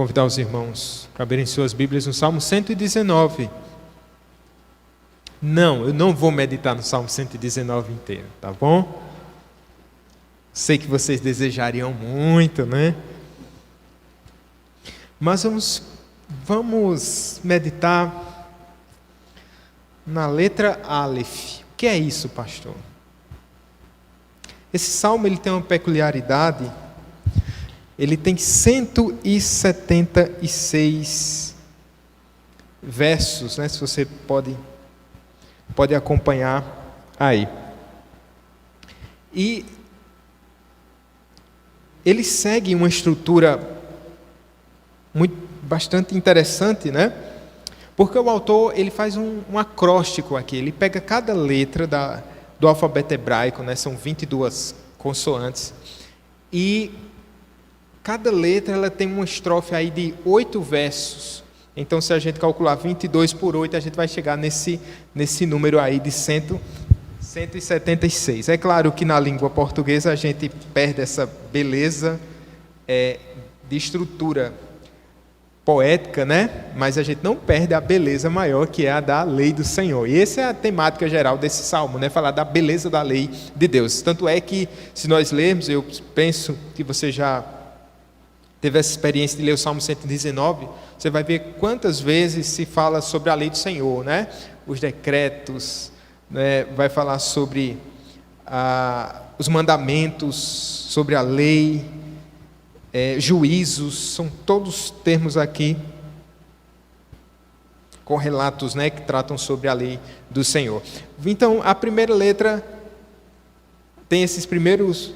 Convidar os irmãos para abrirem suas Bíblias no Salmo 119. Não, eu não vou meditar no Salmo 119 inteiro, tá bom? Sei que vocês desejariam muito, né? Mas vamos meditar na letra Aleph. O que é isso, pastor? Esse salmo ele tem uma peculiaridade. Ele tem 176 versos, né? Se você pode acompanhar aí. E ele segue uma estrutura bastante interessante, né? Porque o autor ele faz um acróstico aqui. Ele pega cada letra do alfabeto hebraico, né? São 22 consoantes. E cada letra ela tem uma estrofe aí de 8 versos. Então, se a gente calcular 22 por 8, a gente vai chegar nesse número aí de 176. É claro que na língua portuguesa a gente perde essa beleza de estrutura poética, né? Mas a gente não perde a beleza maior, que é a da lei do Senhor. E essa é a temática geral desse salmo, né? Falar da beleza da lei de Deus. Tanto é que, se nós lermos, eu penso que você já teve essa experiência de ler o Salmo 119, você vai ver quantas vezes se fala sobre a lei do Senhor, né? Os decretos, né? Vai falar sobre os mandamentos, sobre a lei, juízos, são todos termos aqui correlatos, né? Que tratam sobre a lei do Senhor. Então, a primeira letra tem esses primeiros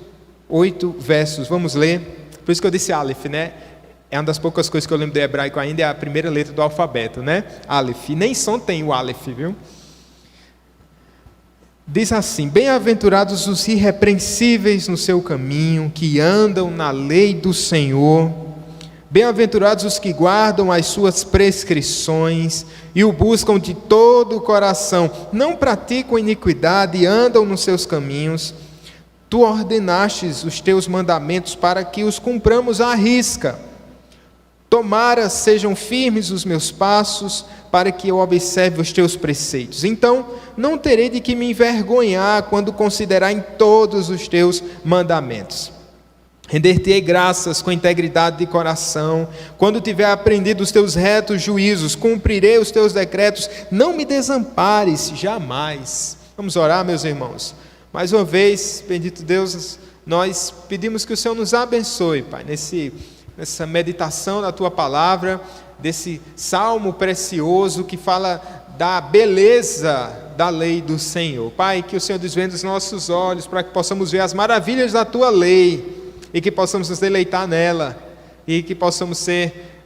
8 versos, vamos ler. Por isso que eu disse Aleph, né? É uma das poucas coisas que eu lembro do hebraico ainda, é a primeira letra do alfabeto, né? Aleph. E nem som tem o Aleph, viu? Diz assim: bem-aventurados os irrepreensíveis no seu caminho, que andam na lei do Senhor. Bem-aventurados os que guardam as suas prescrições e o buscam de todo o coração. Não praticam iniquidade e andam nos seus caminhos. Tu ordenastes os teus mandamentos para que os cumpramos à risca. Tomara sejam firmes os meus passos, para que eu observe os teus preceitos. Então, não terei de que me envergonhar quando considerar em todos os teus mandamentos. Render-te-ei graças com integridade de coração. Quando tiver aprendido os teus retos juízos, cumprirei os teus decretos. Não me desampares jamais. Vamos orar, meus irmãos. Mais uma vez, bendito Deus, nós pedimos que o Senhor nos abençoe, Pai, nessa meditação da Tua Palavra, desse salmo precioso que fala da beleza da lei do Senhor. Pai, que o Senhor desvenda os nossos olhos para que possamos ver as maravilhas da Tua lei e que possamos nos deleitar nela e que possamos ser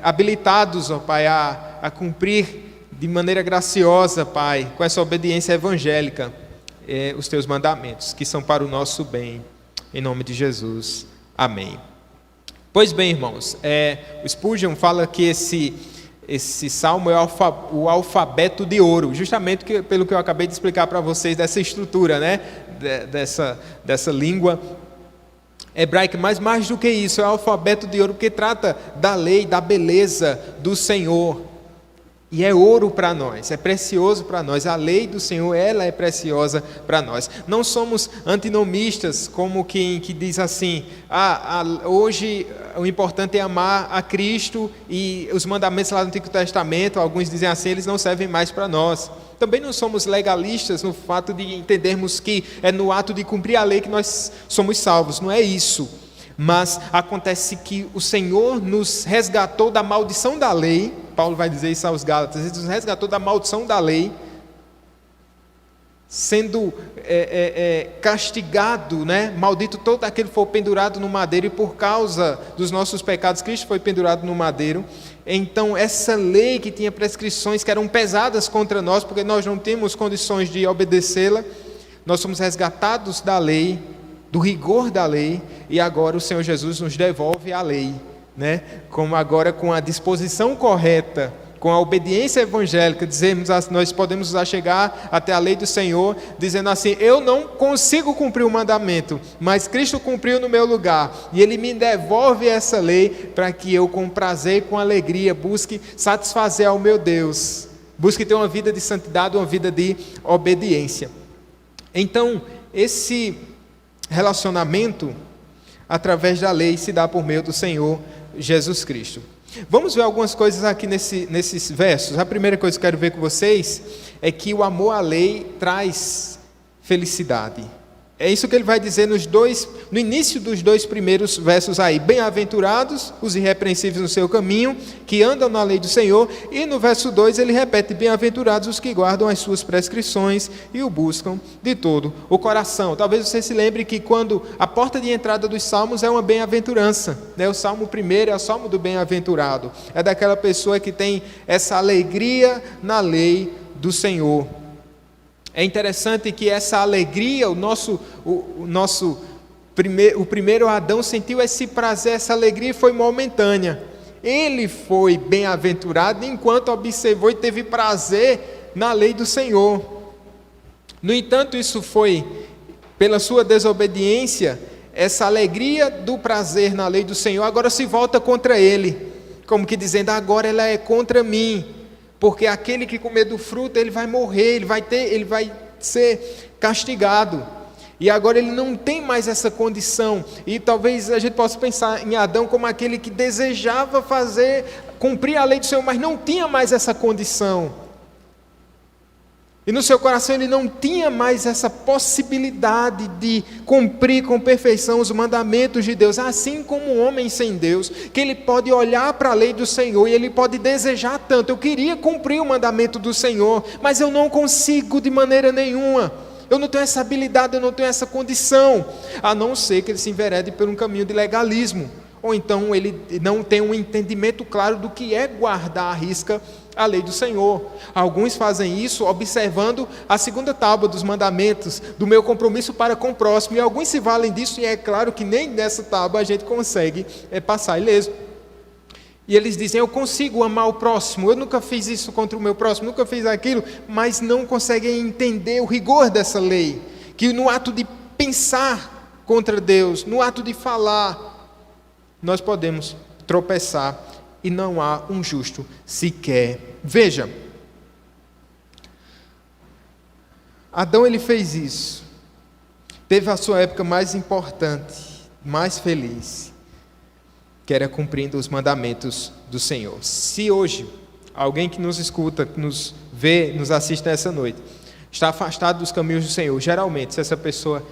habilitados, ó Pai, a cumprir de maneira graciosa, Pai, com essa obediência evangélica, os teus mandamentos, que são para o nosso bem, em nome de Jesus, amém. Pois bem, irmãos, o Spurgeon fala que esse salmo é o alfabeto de ouro, justamente pelo que eu acabei de explicar para vocês, dessa estrutura, né? dessa língua hebraica, mas mais do que isso, é o alfabeto de ouro, porque trata da lei, da beleza do Senhor. E é ouro para nós, é precioso para nós. A lei do Senhor, ela é preciosa para nós. Não somos antinomistas, como quem que diz assim, hoje o importante é amar a Cristo e os mandamentos lá do Antigo Testamento, alguns dizem assim, eles não servem mais para nós. Também não somos legalistas no fato de entendermos que é no ato de cumprir a lei que nós somos salvos, não é isso. Mas acontece que o Senhor nos resgatou da maldição da lei. Paulo vai dizer isso aos Gálatas, ele nos resgatou da maldição da lei, sendo castigado, né? Maldito todo aquele que for pendurado no madeiro, e por causa dos nossos pecados, Cristo foi pendurado no madeiro. Então essa lei que tinha prescrições que eram pesadas contra nós, porque nós não temos condições de obedecê-la, nós somos resgatados da lei, do rigor da lei, e agora o Senhor Jesus nos devolve a lei, né? Como agora com a disposição correta, com a obediência evangélica, nós podemos chegar até a lei do Senhor, dizendo assim: eu não consigo cumprir o mandamento, mas Cristo cumpriu no meu lugar, e Ele me devolve essa lei, para que eu com prazer e com alegria busque satisfazer ao meu Deus, busque ter uma vida de santidade, uma vida de obediência. Então, esse relacionamento através da lei se dá por meio do Senhor Jesus Cristo. Vamos ver algumas coisas aqui nesses versos. A primeira coisa que eu quero ver com vocês é que o amor à lei traz felicidade. É isso que ele vai dizer no início dos 2 primeiros versos aí. Bem-aventurados os irrepreensíveis no seu caminho, que andam na lei do Senhor. E no verso 2 ele repete: bem-aventurados os que guardam as suas prescrições e o buscam de todo o coração. Talvez você se lembre que quando a porta de entrada dos salmos é uma bem-aventurança, né? O salmo primeiro é o salmo do bem-aventurado. É daquela pessoa que tem essa alegria na lei do Senhor. É interessante que essa alegria, o primeiro Adão sentiu esse prazer, essa alegria foi momentânea. Ele foi bem-aventurado enquanto observou e teve prazer na lei do Senhor. No entanto, isso foi, pela sua desobediência, essa alegria do prazer na lei do Senhor agora se volta contra ele, como que dizendo: agora ela é contra mim. Porque aquele que comer do fruto, ele vai morrer, ele vai ser castigado. E agora ele não tem mais essa condição. E talvez a gente possa pensar em Adão como aquele que desejava cumprir a lei do Senhor, mas não tinha mais essa condição. E no seu coração ele não tinha mais essa possibilidade de cumprir com perfeição os mandamentos de Deus, assim como um homem sem Deus, que ele pode olhar para a lei do Senhor e ele pode desejar tanto: eu queria cumprir o mandamento do Senhor, mas eu não consigo de maneira nenhuma, eu não tenho essa habilidade, eu não tenho essa condição, a não ser que ele se enverede por um caminho de legalismo, ou então ele não tem um entendimento claro do que é guardar à risca a lei do Senhor. Alguns fazem isso observando a 2ª tábua dos mandamentos, do meu compromisso para com o próximo, e alguns se valem disso, e é claro que nem nessa tábua a gente consegue passar ileso. E eles dizem: eu consigo amar o próximo, eu nunca fiz isso contra o meu próximo, nunca fiz aquilo, mas não conseguem entender o rigor dessa lei, que no ato de pensar contra Deus, no ato de falar, nós podemos tropeçar, e não há um justo sequer. Veja, Adão ele fez isso, teve a sua época mais importante, mais feliz, que era cumprindo os mandamentos do Senhor. Se hoje alguém que nos escuta, que nos vê, nos assiste nessa noite, está afastado dos caminhos do Senhor, geralmente, se essa pessoa,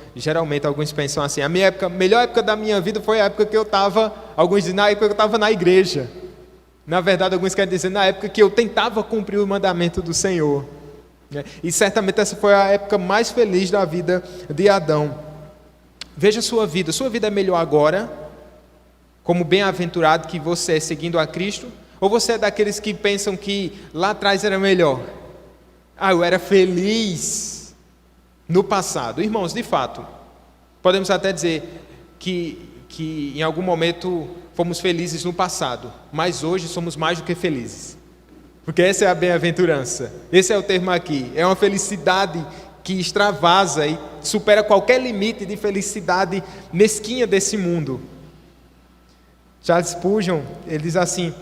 alguns pensam assim: a melhor época da minha vida foi a época que eu estava, alguns dizem, na época que eu estava na igreja. Na verdade, alguns querem dizer na época que eu tentava cumprir o mandamento do Senhor. E certamente essa foi a época mais feliz da vida de Adão. Veja a sua vida é melhor agora, como bem-aventurado que você é seguindo a Cristo, ou você é daqueles que pensam que lá atrás era melhor? Eu era feliz no passado. Irmãos, de fato, podemos até dizer que em algum momento fomos felizes no passado, mas hoje somos mais do que felizes, porque essa é a bem-aventurança, esse é o termo aqui, é uma felicidade que extravasa e supera qualquer limite de felicidade mesquinha desse mundo. Charles Spurgeon, ele diz assim: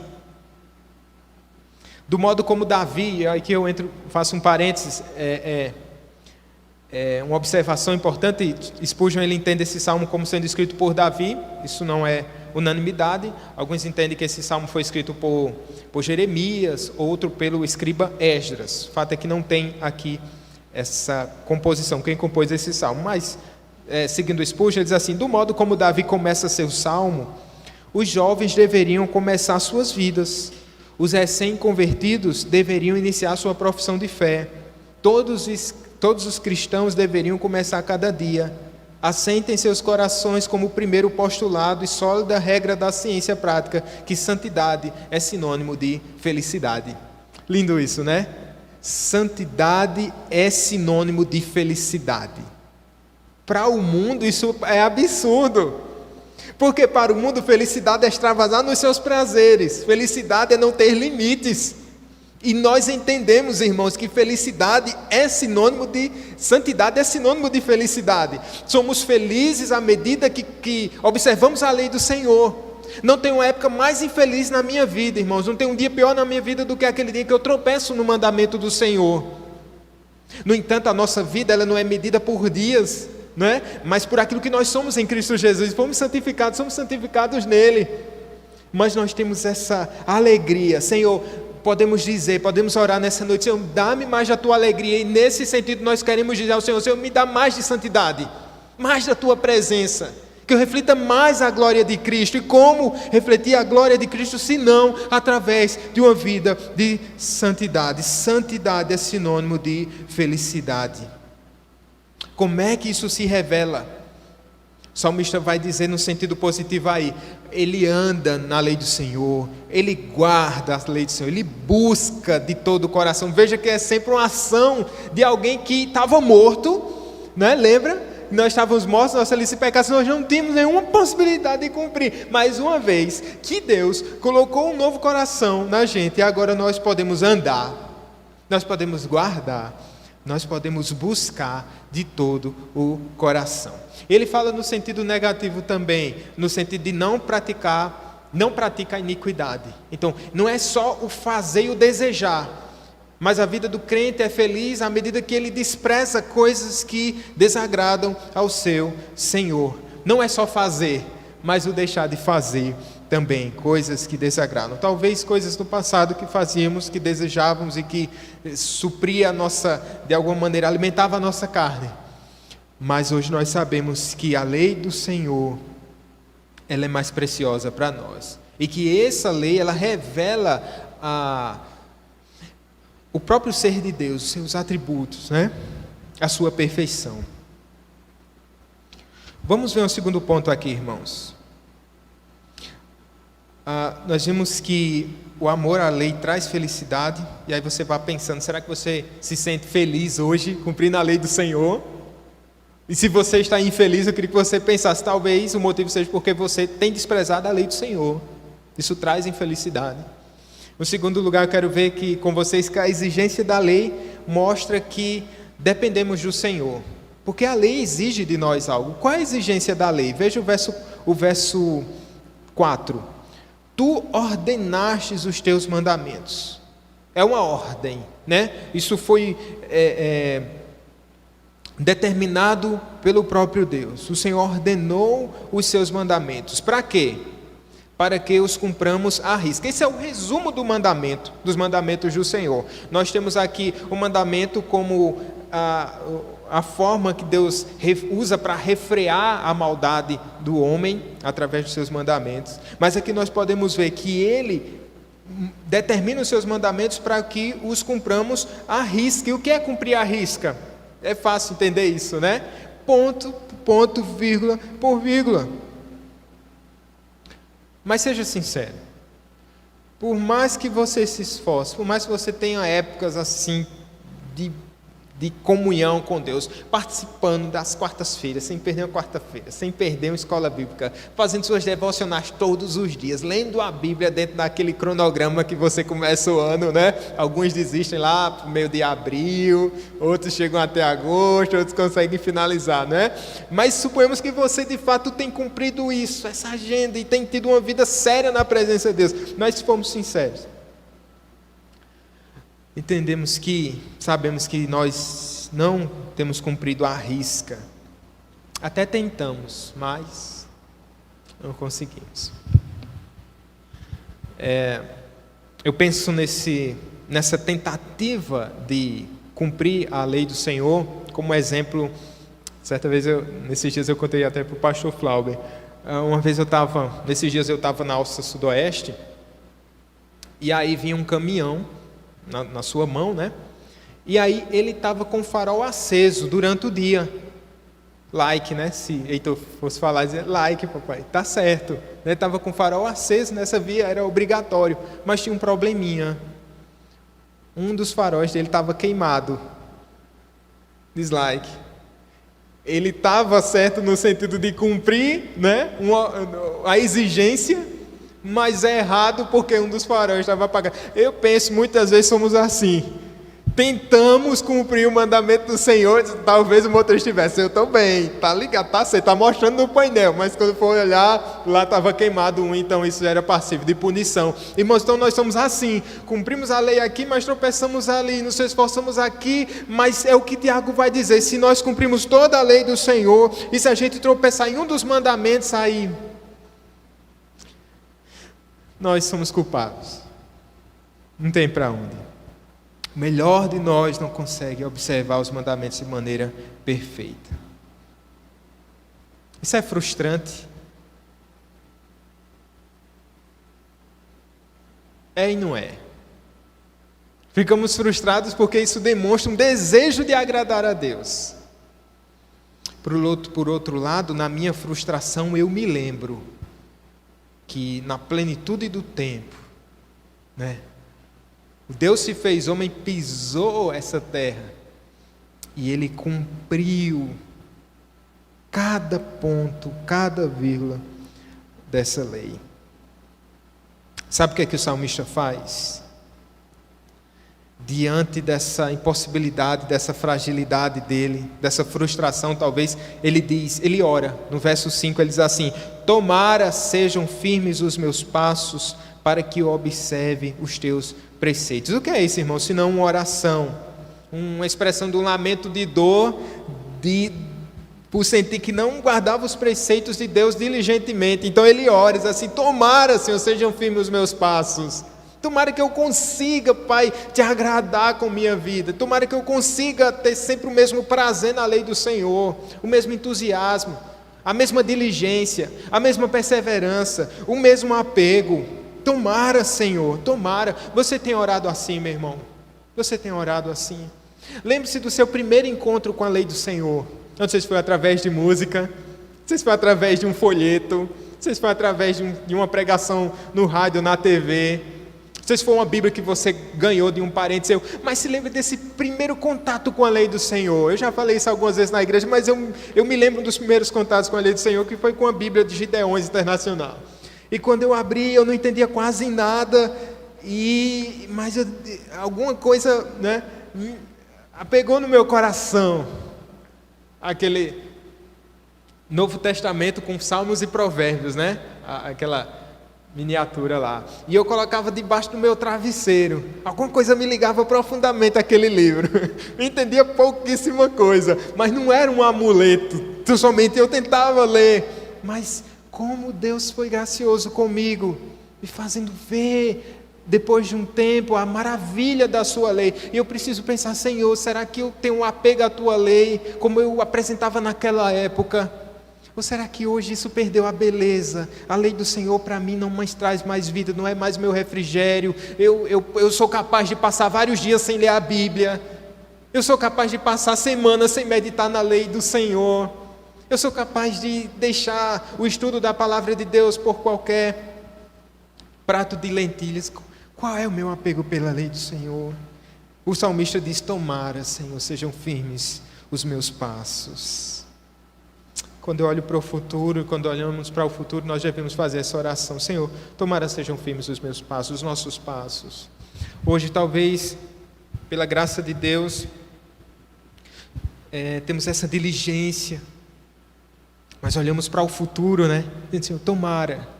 do modo como Davi, aqui eu faço um parênteses, uma observação importante. Spurgeon ele entende esse salmo como sendo escrito por Davi, isso não é unanimidade. Alguns entendem que esse salmo foi escrito por Jeremias, outro pelo escriba Esdras. O fato é que não tem aqui essa composição, quem compôs esse salmo. Mas, seguindo Spurgeon, ele diz assim: do modo como Davi começa seu salmo, os jovens deveriam começar suas vidas, os recém-convertidos deveriam iniciar sua profissão de fé, todos os cristãos deveriam começar cada dia. Assentem seus corações como o primeiro postulado e sólida regra da ciência prática, que santidade é sinônimo de felicidade. Lindo isso, né? Santidade é sinônimo de felicidade. Para o mundo isso é absurdo, porque para o mundo felicidade é extravasar nos seus prazeres, felicidade é não ter limites. E nós entendemos, irmãos, que felicidade é sinônimo de santidade, é sinônimo de felicidade. Somos felizes à medida que observamos a lei do Senhor. Não tem uma época mais infeliz na minha vida, irmãos. Não tem um dia pior na minha vida do que aquele dia que eu tropeço no mandamento do Senhor. No entanto, a nossa vida ela não é medida por dias, não é? Mas por aquilo que nós somos em Cristo Jesus. Somos santificados nele. Mas nós temos essa alegria. Senhor, podemos orar nessa noite: Senhor, dá-me mais da tua alegria. E nesse sentido nós queremos dizer ao Senhor: Senhor, me dá mais de santidade, mais da tua presença, que eu reflita mais a glória de Cristo. E como refletir a glória de Cristo, se não através de uma vida de santidade? Santidade é sinônimo de felicidade. Como é que isso se revela? O salmista vai dizer no sentido positivo aí: ele anda na lei do Senhor, ele guarda a lei do Senhor, ele busca de todo o coração. Veja que é sempre uma ação de alguém que estava morto, né? Lembra? Nós estávamos mortos, nossa lista de pecados, nós não tínhamos nenhuma possibilidade de cumprir. Mas uma vez que Deus colocou um novo coração na gente, e agora nós podemos andar, nós podemos guardar, nós podemos buscar de todo o coração. Ele fala no sentido negativo também, no sentido de não pratica a iniquidade. Então, não é só o fazer e o desejar, mas a vida do crente é feliz à medida que ele despreza coisas que desagradam ao seu Senhor. Não é só fazer, mas o deixar de fazer também, coisas que desagradam. Talvez coisas do passado que fazíamos, que desejávamos e que supria a nossa, de alguma maneira, alimentava a nossa carne. Mas hoje nós sabemos que a lei do Senhor, ela é mais preciosa para nós. E que essa lei, ela revela o próprio ser de Deus, os seus atributos, né? A sua perfeição. Vamos ver um segundo ponto aqui, irmãos. Nós vimos que o amor à lei traz felicidade. E aí você vai pensando: será que você se sente feliz hoje, cumprindo a lei do Senhor? E se você está infeliz, eu queria que você pensasse: talvez o motivo seja porque você tem desprezado a lei do Senhor. Isso traz infelicidade. No segundo lugar, eu quero ver com vocês que a exigência da lei mostra que dependemos do Senhor. Porque a lei exige de nós algo. Qual é a exigência da lei? Veja o verso 4. Tu ordenastes os teus mandamentos. É uma ordem, né? Isso foi determinado pelo próprio Deus. O Senhor ordenou os seus mandamentos. Para quê? Para que os cumpramos à risca. Esse é o resumo dos mandamentos do Senhor. Nós temos aqui o mandamento como a forma que Deus usa para refrear a maldade do homem através dos seus mandamentos. Mas aqui nós podemos ver que Ele determina os seus mandamentos para que os cumpramos à risca. E o que é cumprir à risca? É fácil entender isso, né? Ponto, vírgula por vírgula. Mas seja sincero, por mais que você se esforce, por mais que você tenha épocas assim de comunhão com Deus, participando das quartas-feiras, sem perder uma quarta-feira, sem perder uma escola bíblica, fazendo suas devocionais todos os dias, lendo a Bíblia dentro daquele cronograma que você começa o ano, né? Alguns desistem lá no meio de abril, outros chegam até agosto, outros conseguem finalizar, né? Mas suponhamos que você de fato tem cumprido isso, essa agenda, e tem tido uma vida séria na presença de Deus. Nós, se formos sinceros, sabemos que nós não temos cumprido à risca. Até tentamos, mas não conseguimos. Eu penso nessa tentativa de cumprir a lei do Senhor, como exemplo. Certa vez, nesses dias eu contei até para o pastor Flauber. Uma vez nesses dias eu estava na Alça Sudoeste, e aí vinha um caminhão na sua mão, né? E aí ele estava com o farol aceso durante o dia. Like, né? Se Heitor fosse falar, dizia like, papai, tá certo. Ele estava com o farol aceso nessa via, era obrigatório, mas tinha um probleminha. Um dos faróis dele estava queimado. Dislike. Ele estava certo no sentido de cumprir, né, a exigência, mas é errado porque um dos faróis estava apagado. Eu penso, muitas vezes somos assim. Tentamos cumprir o mandamento do Senhor, talvez o motorista estivesse, eu estou bem, está ligado, está certo, está mostrando no painel, mas quando for olhar, lá estava queimado um, então isso era passível de punição. Irmãos, então nós somos assim, cumprimos a lei aqui, mas tropeçamos ali, nos esforçamos aqui, mas é o que Tiago vai dizer, se nós cumprimos toda a lei do Senhor, e se a gente tropeçar em um dos mandamentos aí, nós somos culpados, não tem para onde. O melhor de nós não consegue observar os mandamentos de maneira perfeita. Isso é frustrante. É e não é. Ficamos frustrados porque isso demonstra um desejo de agradar a Deus. Por outro lado, na minha frustração, eu me lembro que na plenitude do tempo, o Deus se fez homem, pisou essa terra e Ele cumpriu cada ponto, cada vírgula dessa lei. Sabe o que é que o salmista faz? Diante dessa impossibilidade, dessa fragilidade dele, dessa frustração talvez, ele ora, no verso 5 ele diz assim: tomara sejam firmes os meus passos, para que eu observe os teus preceitos. O que é isso, irmão? Senão uma oração, uma expressão de um lamento de dor, por sentir que não guardava os preceitos de Deus diligentemente. Então ele ora, diz assim: tomara, Senhor, sejam firmes os meus passos. Tomara que eu consiga, Pai, te agradar com minha vida. Tomara que eu consiga ter sempre o mesmo prazer na lei do Senhor, o mesmo entusiasmo, a mesma diligência, a mesma perseverança, o mesmo apego. Tomara, Senhor, tomara. Você tem orado assim, meu irmão? Você tem orado assim? Lembre-se do seu primeiro encontro com a lei do Senhor. Não sei se foi através de música, não sei se foi através de um folheto, não sei se foi através de uma pregação no rádio, na TV, não sei se foi uma Bíblia que você ganhou de um parente seu, mas se lembre desse primeiro contato com a lei do Senhor. Eu já falei isso algumas vezes na igreja, mas eu me lembro dos primeiros contatos com a lei do Senhor, que foi com a Bíblia de Gideões Internacional. E quando eu abri, eu não entendia quase nada, mas alguma coisa apegou no meu coração, aquele Novo Testamento com Salmos e Provérbios, aquela miniatura lá, e eu colocava debaixo do meu travesseiro, alguma coisa me ligava profundamente àquele livro, eu entendia pouquíssima coisa, mas não era um amuleto, somente eu tentava ler, mas como Deus foi gracioso comigo, me fazendo ver, depois de um tempo, a maravilha da sua lei. E eu preciso pensar: Senhor, será que eu tenho um apego à tua lei, como eu apresentava naquela época? Ou será que hoje isso perdeu a beleza? A lei do Senhor para mim não mais traz mais vida, não é mais meu refrigério. Eu sou capaz de passar vários dias sem ler a Bíblia. Eu sou capaz de passar semanas sem meditar na lei do Senhor. Eu sou capaz de deixar o estudo da palavra de Deus por qualquer prato de lentilhas. Qual é o meu apego pela lei do Senhor? O salmista diz: tomara, Senhor, sejam firmes os meus passos. Quando eu olho para o futuro, quando olhamos para o futuro, nós devemos fazer essa oração: Senhor, tomara sejam firmes os meus passos, os nossos passos. Hoje, talvez, pela graça de Deus, temos essa diligência, mas olhamos para o futuro, dizendo: Senhor, tomara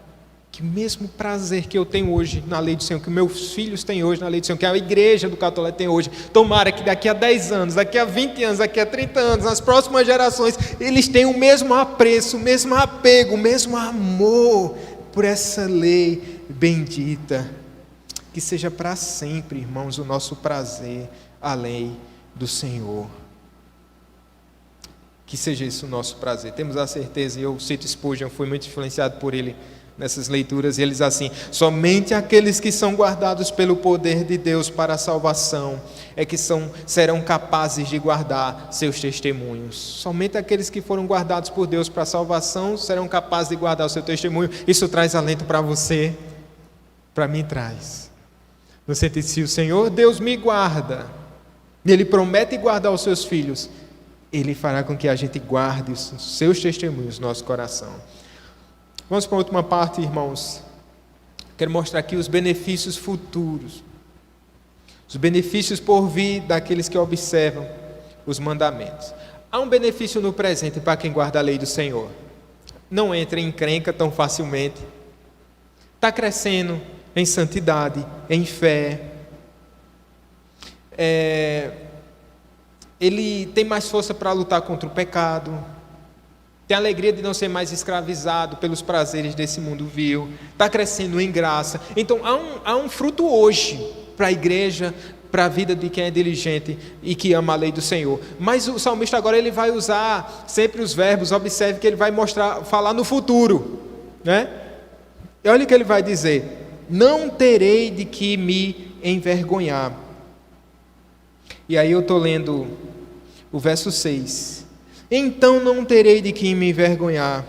que o mesmo prazer que eu tenho hoje na lei do Senhor, que meus filhos têm hoje na lei do Senhor, que a igreja do Catolé tem hoje, tomara que daqui a 10 anos, daqui a 20 anos, daqui a 30 anos, nas próximas gerações, eles tenham o mesmo apreço, o mesmo apego, o mesmo amor por essa lei bendita. Que seja para sempre, irmãos, o nosso prazer, a lei do Senhor. Que seja isso o nosso prazer. Temos a certeza, e eu cito Spurgeon, fui muito influenciado por ele nessas leituras, e ele diz assim: somente aqueles que são guardados pelo poder de Deus para a salvação é que serão capazes de guardar seus testemunhos. Somente aqueles que foram guardados por Deus para a salvação serão capazes de guardar o seu testemunho. Isso traz alento para você? Para mim traz. No sentido de, se o Senhor Deus me guarda, e Ele promete guardar os seus filhos, Ele fará com que a gente guarde os seus testemunhos no nosso coração. Vamos para a última parte, irmãos. Quero mostrar aqui os benefícios futuros, os benefícios por vir daqueles que observam os mandamentos. Há um benefício no presente para quem guarda a lei do Senhor. Não entra em encrenca tão facilmente. Está crescendo em santidade, em fé. Ele tem mais força para lutar contra o pecado. Tem a alegria de não ser mais escravizado pelos prazeres desse mundo vil. Está crescendo em graça. Então há um fruto hoje para a igreja, para a vida de quem é diligente e que ama a lei do Senhor. Mas o salmista agora ele vai usar sempre os verbos. Observe que ele vai falar no futuro, né? E olha o que ele vai dizer: não terei de que me envergonhar. E aí eu estou lendo o verso 6. Então não terei de que me envergonhar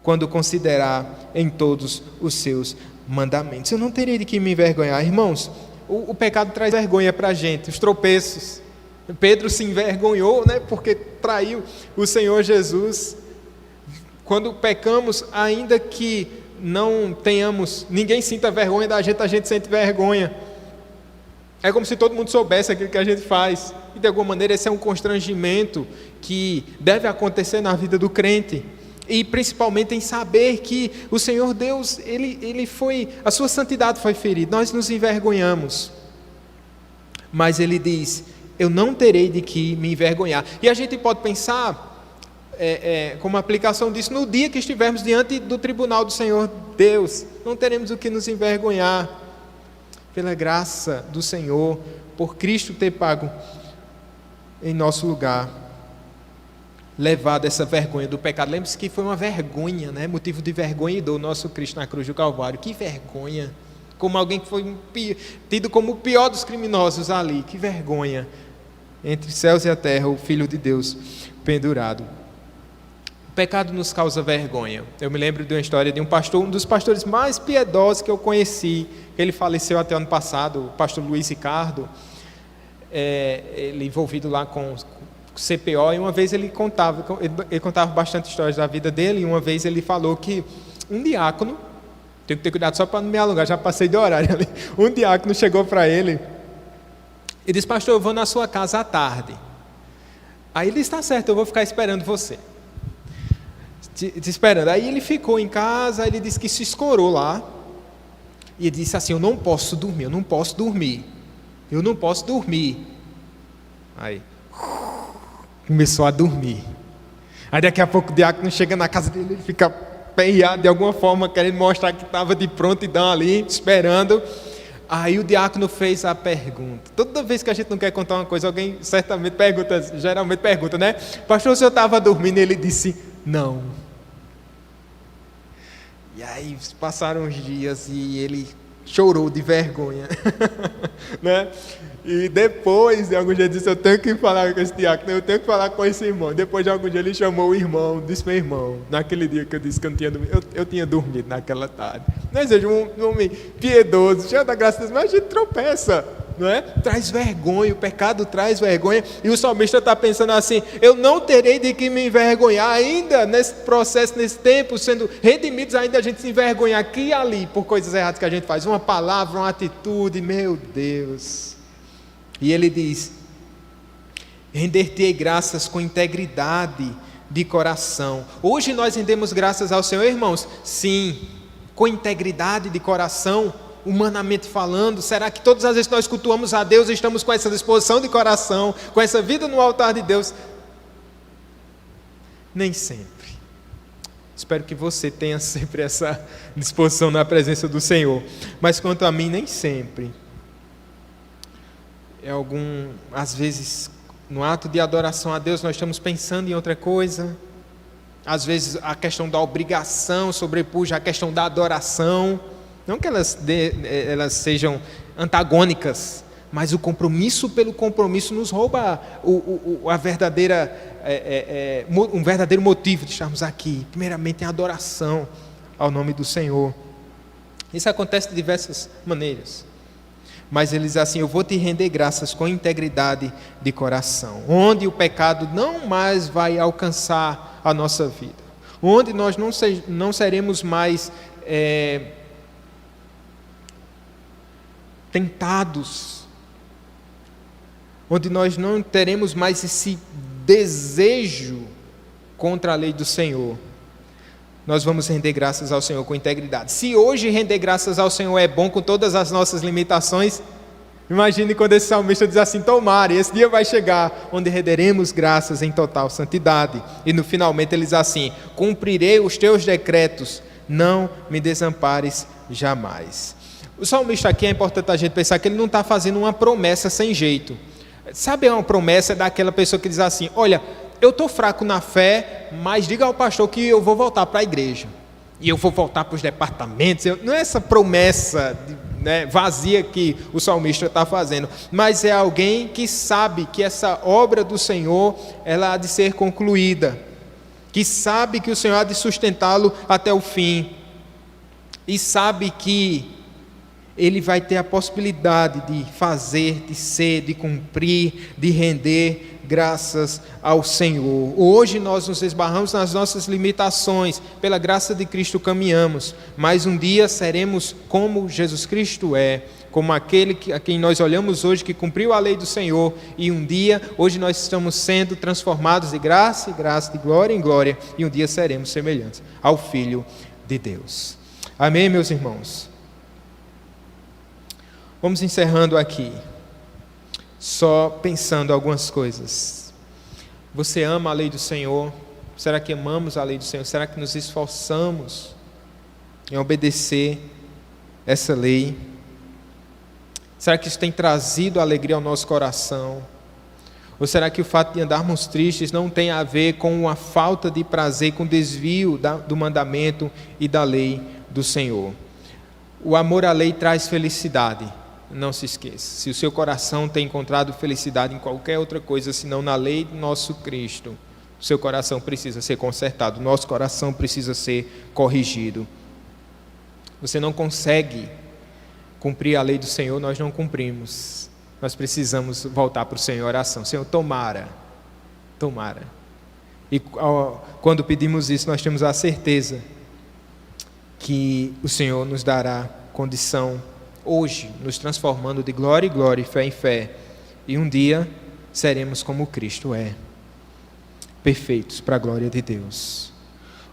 quando considerar em todos os seus mandamentos. Eu não terei de que me envergonhar. Irmãos, o pecado traz vergonha para a gente, os tropeços. Pedro se envergonhou, né, porque traiu o Senhor Jesus. Quando pecamos, ainda que não tenhamos, ninguém sinta vergonha da gente, a gente sente vergonha. É como se todo mundo soubesse aquilo que a gente faz. E de alguma maneira esse é um constrangimento que deve acontecer na vida do crente. E principalmente em saber que o Senhor Deus, a sua santidade foi ferida. Nós nos envergonhamos. Mas Ele diz: eu não terei de que me envergonhar. E a gente pode pensar, como aplicação disso, no dia que estivermos diante do tribunal do Senhor Deus, não teremos o que nos envergonhar. Pela graça do Senhor, por Cristo ter pago em nosso lugar, levado essa vergonha do pecado. Lembre-se que foi uma vergonha, né? Motivo de vergonha e dor, nosso Cristo na cruz do Calvário. Que vergonha! Como alguém que foi tido como o pior dos criminosos ali. Que vergonha! Entre céus e a terra, o Filho de Deus pendurado. O pecado nos causa vergonha. Eu me lembro de uma história de um pastor, um dos pastores mais piedosos que eu conheci. Ele faleceu até ano passado, o pastor Luiz Ricardo. Ele envolvido lá com CPO, e uma vez ele contava bastante histórias da vida dele, e uma vez ele falou que um diácono, tenho que ter cuidado só para não me alongar, já passei de horário ali, um diácono chegou para ele e disse: pastor, eu vou na sua casa à tarde. Aí ele disse: está certo, eu vou ficar esperando você. Te esperando. Aí ele ficou em casa, ele disse que se escorou lá, e ele disse assim: eu não posso dormir. Aí começou a dormir. Aí daqui a pouco o diácono chega na casa dele, ele fica aperreado de alguma forma, querendo mostrar que estava de prontidão ali, esperando. Aí o diácono fez a pergunta. Toda vez que a gente não quer contar uma coisa, alguém geralmente pergunta, né? Pastor, o senhor estava dormindo? Ele disse: não. E aí passaram os dias e ele chorou de vergonha, né? E depois de alguns dias disse: eu tenho que falar com esse diácono, eu tenho que falar com esse irmão. Depois de alguns dias ele chamou o irmão, disse: meu irmão, naquele dia que eu disse que eu não tinha dormido, eu tinha dormido naquela tarde. Não seja um homem piedoso, cheio da graça de Deus, mas a gente tropeça, não é? Traz vergonha, o pecado traz vergonha, e o salmista está pensando assim: eu não terei de que me envergonhar. Ainda nesse processo, nesse tempo, sendo redimidos, ainda a gente se envergonha aqui e ali por coisas erradas que a gente faz, uma palavra, uma atitude, meu Deus. E ele diz: render-te-ei graças com integridade de coração. Hoje nós rendemos graças ao Senhor, irmãos? Sim, com integridade de coração, humanamente falando. Será que todas as vezes que nós cultuamos a Deus, estamos com essa disposição de coração, com essa vida no altar de Deus? Nem sempre. Espero que você tenha sempre essa disposição na presença do Senhor. Mas quanto a mim, nem sempre. Às vezes, no ato de adoração a Deus, nós estamos pensando em outra coisa. Às vezes a questão da obrigação sobrepuja a questão da adoração. Não que elas sejam antagônicas, mas o compromisso pelo compromisso nos rouba um verdadeiro motivo de estarmos aqui. Primeiramente, em adoração ao nome do Senhor. Isso acontece de diversas maneiras. Mas ele diz assim: eu vou te render graças com integridade de coração, onde o pecado não mais vai alcançar a nossa vida, onde nós não seremos mais tentados, onde nós não teremos mais esse desejo contra a lei do Senhor, nós vamos render graças ao Senhor com integridade. Se hoje render graças ao Senhor é bom com todas as nossas limitações, imagine quando esse salmista diz assim: tomara, esse dia vai chegar, onde renderemos graças em total santidade. E no finalmente ele diz assim: cumprirei os teus decretos, não me desampares jamais. O salmista aqui, é importante a gente pensar que ele não está fazendo uma promessa sem jeito. Sabe, uma promessa daquela pessoa que diz assim: olha, eu estou fraco na fé, mas diga ao pastor que eu vou voltar para a igreja, e eu vou voltar para os departamentos. Não é essa promessa vazia que o salmista está fazendo, mas é alguém que sabe que essa obra do Senhor ela há de ser concluída, que sabe que o Senhor há de sustentá-lo até o fim, e sabe que ele vai ter a possibilidade de fazer, de ser, de cumprir, de render graças ao Senhor. Hoje nós nos esbarramos nas nossas limitações, pela graça de Cristo caminhamos, mas um dia seremos como Jesus Cristo é, como aquele a quem nós olhamos hoje, que cumpriu a lei do Senhor, e um dia, hoje nós estamos sendo transformados de graça em graça, de glória em glória, e um dia seremos semelhantes ao Filho de Deus. Amém, meus irmãos? Vamos encerrando aqui, só pensando algumas coisas. Você ama a lei do Senhor? Será que amamos a lei do Senhor? Será que nos esforçamos em obedecer essa lei? Será que isso tem trazido alegria ao nosso coração? Ou será que o fato de andarmos tristes não tem a ver com a falta de prazer, com o desvio do mandamento e da lei do Senhor? O amor à lei traz felicidade. Não se esqueça, se o seu coração tem encontrado felicidade em qualquer outra coisa senão na lei do nosso Cristo, o seu coração precisa ser consertado, nosso coração precisa ser corrigido. Você não consegue cumprir a lei do Senhor, nós não cumprimos, nós precisamos voltar para o Senhor em oração. Senhor, tomara. E quando pedimos isso, nós temos a certeza que o Senhor nos dará condição hoje, nos transformando de glória em glória, fé em fé, e um dia seremos como Cristo é, perfeitos para a glória de Deus.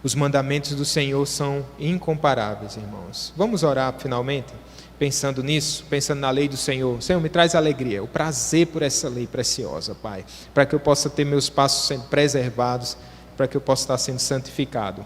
Os mandamentos do Senhor são incomparáveis, irmãos. Vamos orar finalmente, pensando nisso, pensando na lei do Senhor. Senhor, me traz alegria, o prazer por essa lei preciosa, Pai, para que eu possa ter meus passos sendo preservados, para que eu possa estar sendo santificado.